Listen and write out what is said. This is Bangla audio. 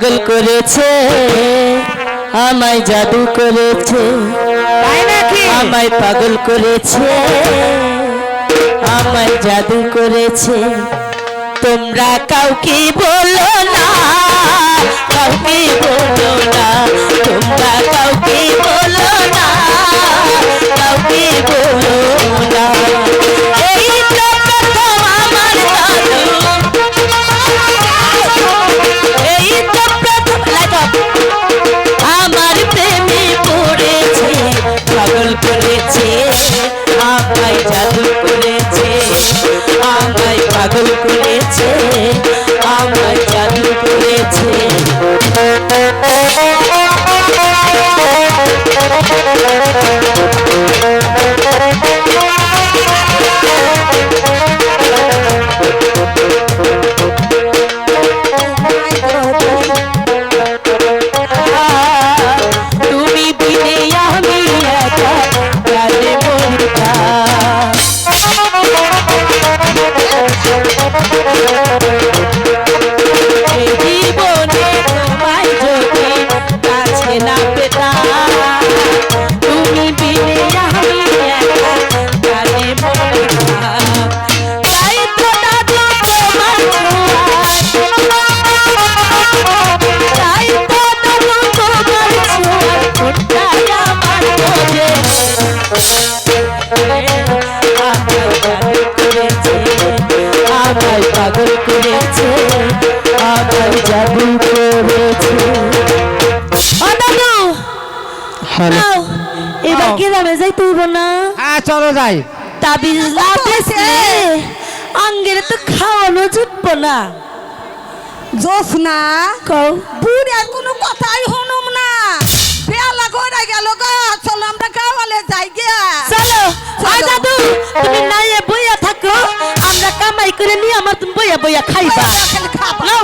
পাগল করেছে, আমায় জাদু করেছে, তাই নাকি? আমায় পাগল করেছে, আমায় জাদু করেছে। তোমরা কাউকে বলো না, কাউকে বলো না, তোমরা কাউকে বলো না, কাউকে বলো না। এই তো প্রথম আমার জাদু, এই তো প্রথম আমার প্রেমে পড়েছে, পাগল করেছে, আমায় জাদু করেছে, আমায় পাগল করেছে, আমায় জাদু করেছে। তুমি বিনে আমি একা প্রাণে মরতাম। এই জীবনে তোমায় যদি কাছে না পেতাম, তুমি বিনে আমি একা প্রাণে মরতাম। তাই তো দাদু তোমার ছোঁয়ায়, তাই তো দাদু তোমার ছোঁয়ায় ফোঁটায় আমার মনে। আমায় পাগল করেছে, আমায় জাদু করেছে। ও দাদু, নাও, এবার গ্রামে যাইতে হইব না? হ্যাঁ চলো যাই। তাবিজ না পেছে আঙ্গেরে তো খাওয়ানো জুটব না। জোসনা কও বুড়ার কোনো কথাই হনুম না, বেলা করে গেল গো, চলো আমরা গাওয়ালে যাই গিয়া। চলো। আয় দাদু, তুমি নাইয়ে বইয়া থাকো, আমরা কামাই করে নিয়ে আমার তুমি বইয়া বইয়া খাইবা। খালি খাবা। নাও।